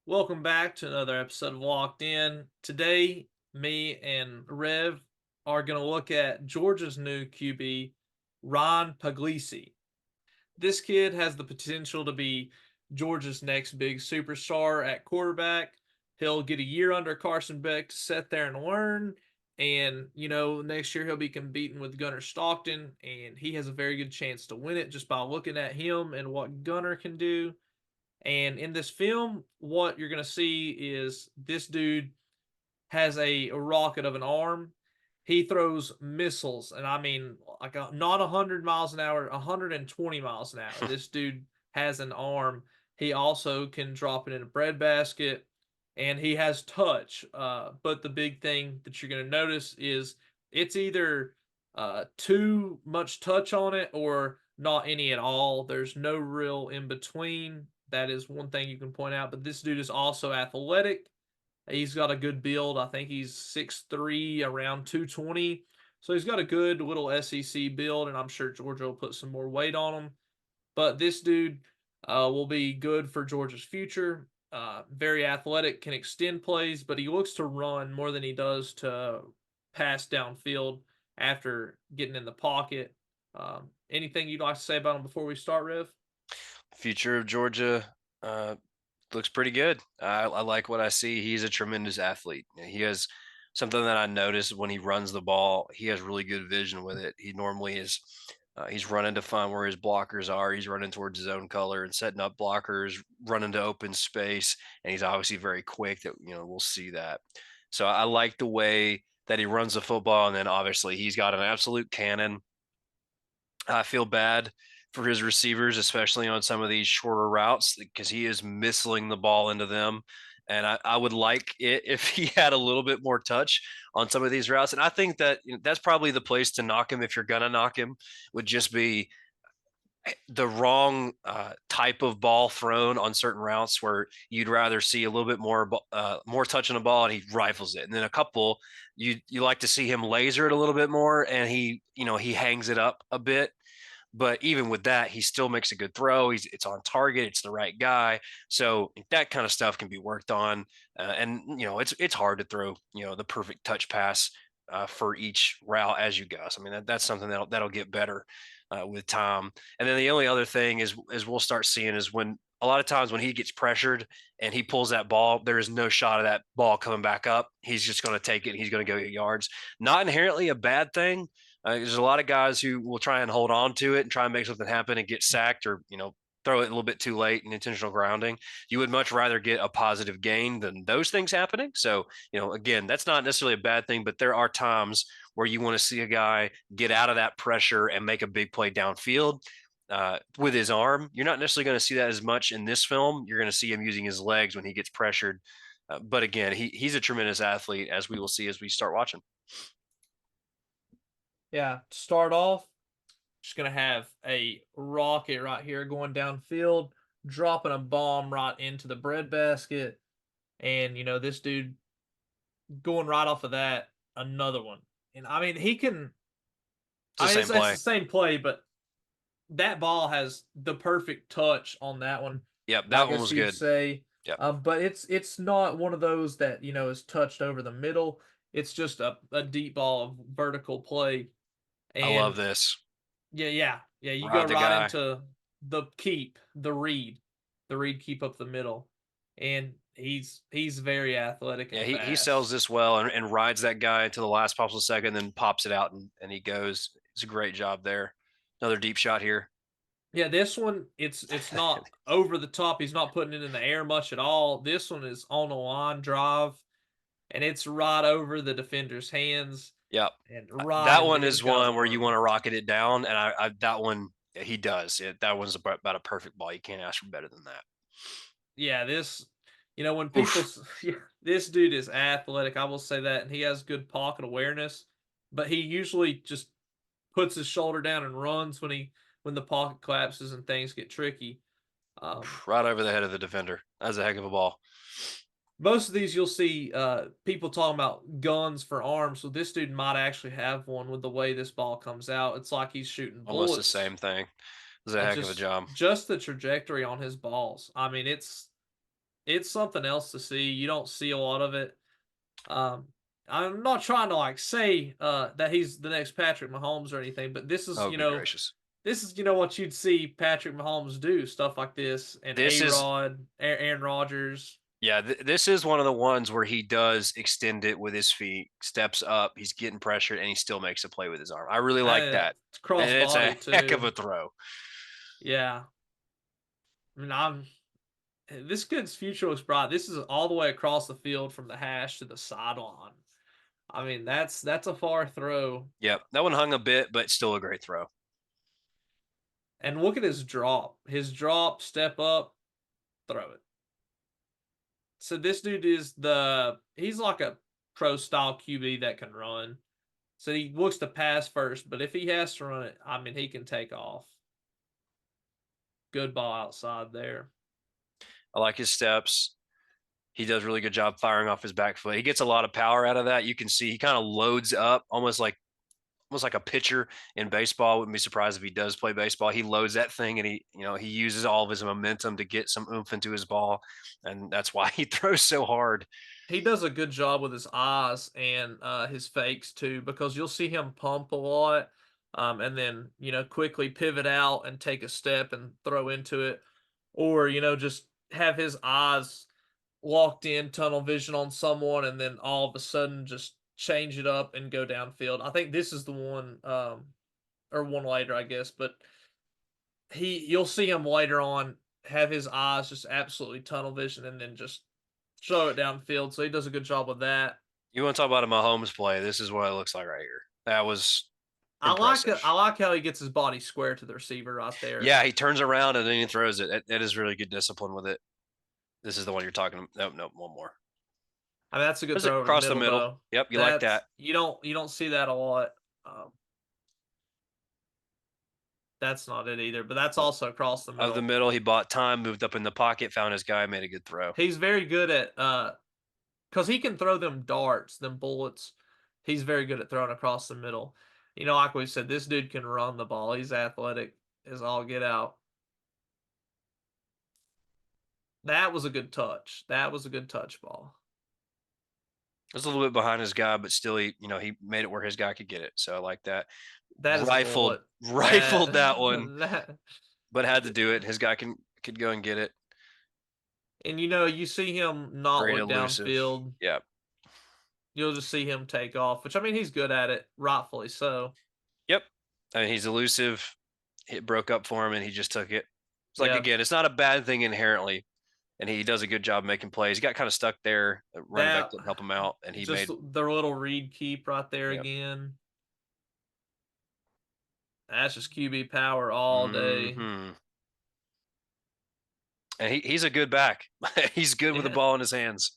Welcome back to another episode of Locked In. Today, me and Rev are going to look at Georgia's new QB, Ryan Puglisi. This kid has the potential to be Georgia's next big superstar at quarterback. He'll get a year under Carson Beck to sit there and learn. And, next year he'll be competing with Gunnar Stockton, and he has a very good chance to win it just by looking at him and what Gunnar can do. And in this film, what you're going to see is this dude has a rocket of an arm. He throws missiles, and I mean, like not 100 miles an hour, 120 miles an hour. This dude has an arm. He also can drop it in a breadbasket, and he has touch. But the big thing that you're going to notice is it's either too much touch on it or not any at all. There's no real in between. That is one thing you can point out. But this dude is also athletic. He's got a good build. I think he's 6'3", around 220. So he's got a good little SEC build, and I'm sure Georgia will put some more weight on him. But this dude will be good for Georgia's future. Very athletic, can extend plays, but he looks to run more than he does to pass downfield after getting in the pocket. Anything you'd like to say about him before we start, Rev? Future of Georgia looks pretty good. I like what I see. He's a tremendous athlete. He has something that I noticed when he runs the ball. He has really good vision with it. He normally is. He's running to find where his blockers are. He's running towards his own color and setting up blockers, running to open space, and he's obviously very quick. That we'll see that. So I like the way that he runs the football, and then obviously he's got an absolute cannon. I feel bad for his receivers, especially on some of these shorter routes, because he is missling the ball into them. And I would like it if he had a little bit more touch on some of these routes. And I think that that's probably the place to knock him if you're going to knock him, would just be the wrong type of ball thrown on certain routes where you'd rather see a little bit more touch on the ball and he rifles it, and then a couple you like to see him laser it a little bit more and he hangs it up a bit. But even with that, he still makes a good throw. It's on target. It's the right guy. So that kind of stuff can be worked on. And it's hard to throw the perfect touch pass for each route as you go. So I mean that's something that'll get better with time. And then the only other thing is we'll start seeing is when a lot of times when he gets pressured and he pulls that ball, there is no shot of that ball coming back up. He's just going to take it and he's going to go get yards. Not inherently a bad thing. There's a lot of guys who will try and hold on to it and try and make something happen and get sacked or throw it a little bit too late and intentional grounding. You would much rather get a positive gain than those things happening. So again, that's not necessarily a bad thing, but there are times where you want to see a guy get out of that pressure and make a big play downfield with his arm. You're not necessarily going to see that as much in this film. You're going to see him using his legs when he gets pressured. But again, he's a tremendous athlete, as we will see as we start watching. Yeah, to start off, just gonna have a rocket right here going downfield, dropping a bomb right into the breadbasket, and this dude going right off of that, another one. And I mean, he can. It's the I mean, same it's play. the same play, but that ball has the perfect touch on that one. Yep, I that one guess was you'd good. say. Yep, But it's not one of those that is touched over the middle. It's just a deep ball of vertical play, I love and this. yeah. You go Ride the right guy. into the read keep up the middle, and he's very athletic Yeah, and he sells fast. this well and rides that guy to the last possible second, then pops it out and he goes. It's a great job there. Another deep shot here. Yeah, this one it's not over the top. He's not putting it in the air much at all. This one is on a line drive, and it's right over the defender's hands Yep. and right That into one his is guy's one where you arm. want to rocket it down, and I that one he does. That one's about a perfect ball. You can't ask for better than that. Yeah, when people, Oof. yeah, this dude is athletic. I will say that, and he has good pocket awareness. But he usually just puts his shoulder down and runs when the pocket collapses and things get tricky. Um, Right over the head of the defender. That's a heck of a ball. Most of these you'll see people talking about guns for arms. So this dude might actually have one with the way this ball comes out. It's like he's shooting Almost the bullets. same thing. It's a heck of a job. Just the trajectory on his balls. I mean, it's. It's something else to see. You don't see a lot of it. Um, I'm not trying to like say that he's the next Patrick Mahomes or anything, but this is Oh, good gracious. what you'd see Patrick Mahomes do, stuff like this, and This A is Rod, Aaron Rodgers. Yeah, this is one of the ones where he does extend it with his feet, steps up, he's getting pressured, and he still makes a play with his arm. I really like that, It's cross and it's body a heck of too. a throw. Yeah, I mean, this kid's future looks bright. This is all the way across the field from the hash to the sideline. I mean, that's a far throw. Yep, that one hung a bit, but still a great throw. And look at his drop. His drop, step up, throw it. So this dude is he's like a pro style QB that can run. So he looks to pass first, but if he has to run it, I mean, he can take off. Good ball outside there. I like his steps. He does a really good job firing off his back foot. He gets a lot of power out of that. You can see he kind of loads up almost like a pitcher in baseball. Wouldn't be surprised if he does play baseball. He loads that thing and he uses all of his momentum to get some oomph into his ball, and that's why he throws so hard. He does a good job with his eyes and his fakes too, because you'll see him pump a lot, and then quickly pivot out and take a step and throw into it, or just have his eyes locked in, tunnel vision on someone, and then all of a sudden just change it up and go downfield. I think this is the one, or one later, I guess, but you'll see him later on have his eyes just absolutely tunnel vision and then just throw it downfield. So he does a good job with that. You want to talk about a Mahomes play? This is what it looks like right here. That was I like impressive. it. I like how he gets his body square to the receiver right there. Yeah, he turns around and then he throws it. That is really good discipline with it. This is the one you're talking about. No, no, one more. I mean, that's a good Was it throw over the across the middle, middle? though. Yep, you like That's that. you don't see that a lot. Um, that's not it either, but that's Well, also across the of the middle. middle, he bought time, moved up in the pocket, found his guy, made a good throw. He's very good at because he can throw them darts, them bullets. He's very good at throwing across the middle. Like we said, this dude can run the ball. He's athletic as all get out. That was a good touch. That was a good touch ball. It was a little bit behind his guy, but still, he made it where his guy could get it. So I like that. That is a Rifled, bullet. That rifled that one, that but had to do it. His guy could go and get it. and you see him not Great look elusive. downfield. Yeah. You'll just see him take off, which I mean he's good at it, rightfully so. Yep. I mean, he's elusive. It broke up for him, and he just took it. It's like Yeah. again, it's not a bad thing inherently, and he does a good job making plays. He got kind of stuck there. Running back That didn't help him out, and he just made. the little read keep right there Yep. again. That's just QB power all day. Hmm. And he's a good back. He's good with the Yeah. ball in his hands.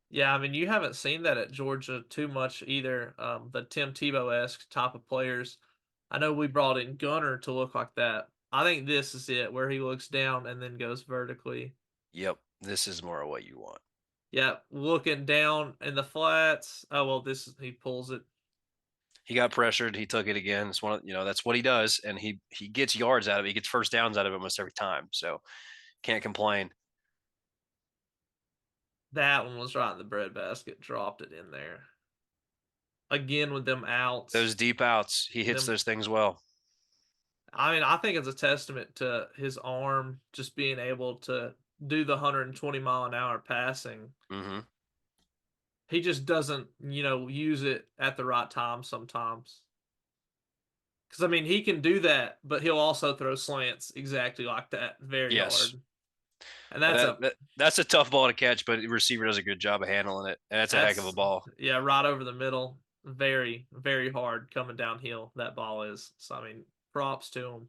Yeah, I mean, you haven't seen that at Georgia too much either. The Tim Tebow-esque type of players. I know we brought in Gunner to look like that. I think this is it, where he looks down and then goes vertically. Yep. This is more of what you want. Yeah, looking down in the flats. Oh well, he pulls it. He got pressured. He took it again. It's that's what he does, and he gets yards out of it. He gets first downs out of it almost every time. So can't complain. That one was right in the breadbasket. Dropped it in there again with them outs. Those deep outs, he hits Them. those things well. I mean, I think it's a testament to his arm just being able to do the 120-mile-an-hour passing. Hmm. He just doesn't, use it at the right time sometimes. Because I mean, he can do that, but he'll also throw slants exactly like that, very Yes, hard. And that's a that's a tough ball to catch, but the receiver does a good job of handling it, and that's a heck of a that's ball. yeah, right over the middle. Very, very hard coming downhill. That ball is. So I mean, props to him.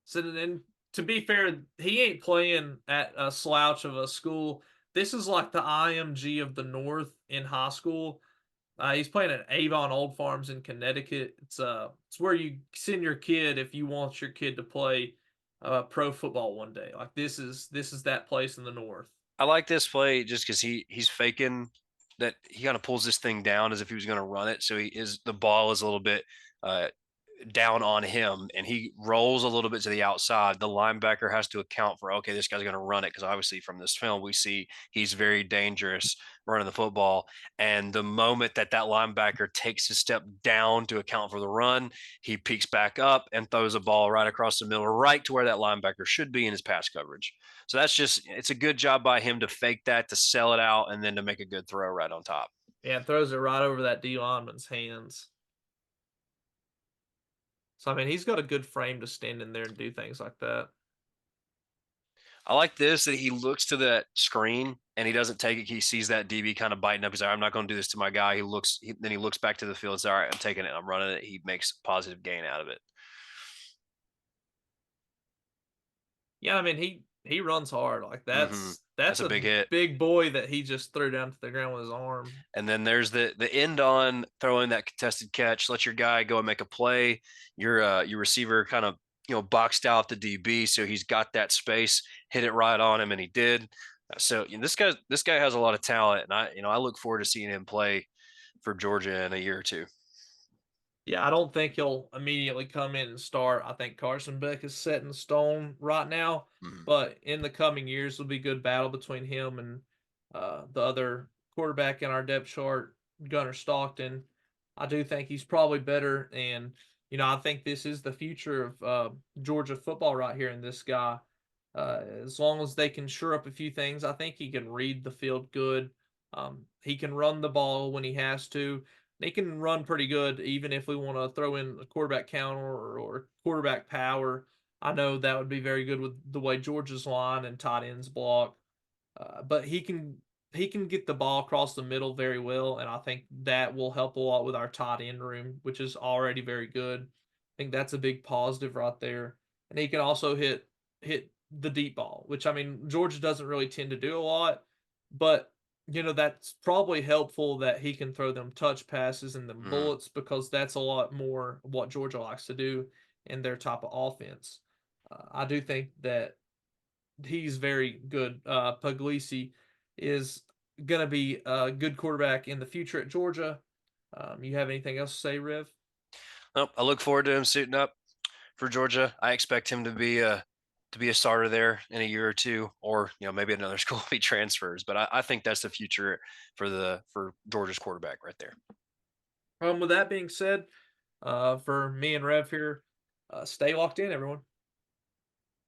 So then, to be fair, he ain't playing at a slouch of a school. This is like the IMG of the North in high school. He's playing at Avon Old Farms in Connecticut. It's where you send your kid if you want your kid to play pro football one day. Like this is that place in the North. I like this play just because he's faking that he kind of pulls this thing down as if he was going to run it. So the ball is a little bit uh, down on him and he rolls a little bit to the outside, the linebacker has to account for, okay, this guy's going to run it because obviously from this film we see he's very dangerous running the football. And the moment that that linebacker takes a step down to account for the run, he peeks back up and throws a ball right across the middle, right to where that linebacker should be in his pass coverage. So that's just, it's a good job by him to fake that, to sell it out, and then to make a good throw right on top. Yeah, and throws it right over that D lineman's hands. So I mean, he's got a good frame to stand in there and do things like that. I like this that he looks to that screen and he doesn't take it. He sees that DB kind of biting up. He's like, I'm not going to do this to my guy. Then he looks back to the field and says, all right, I'm taking it. I'm running it. He makes positive gain out of it. Yeah, I mean he runs hard. Like Mm-hmm. That's that's a a big hit. big boy that he just threw down to the ground with his arm. And then there's the end on throwing that contested catch. Let your guy go and make a play. Your receiver kind of boxed out the DB, so he's got that space. Hit it right on him, and he did. So this guy has a lot of talent, and I look forward to seeing him play for Georgia in a year or two. Yeah, I don't think he'll immediately come in and start. I think Carson Beck is set in stone right now, Mhm. but in the coming years will be good battle between him and the other quarterback in our depth chart, Gunnar Stockton. I do think he's probably better, and I think this is the future of Georgia football right here in this guy. As long as they can shore up a few things, I think he can read the field good. He can run the ball when he has to. They can run pretty good, even if we want to throw in a quarterback counter or quarterback power. I know that would be very good with the way Georgia's line and tight ends block. But he can get the ball across the middle very well, and I think that will help a lot with our tight end room, which is already very good. I think that's a big positive right there. And he can also hit the deep ball, which I mean Georgia doesn't really tend to do a lot, but that's probably helpful that he can throw them touch passes and them Mhm. bullets because that's a lot more what Georgia likes to do in their type of offense. I do think that he's very good. Puglisi is going to be a good quarterback in the future at Georgia. You have anything else to say, Riv? Nope, I look forward to him suiting up for Georgia. I expect him to be a starter there in a year or two, or maybe another school if he transfers. But I think that's the future for Georgia's quarterback right there. With that being said, for me and Rev here, stay locked in, everyone.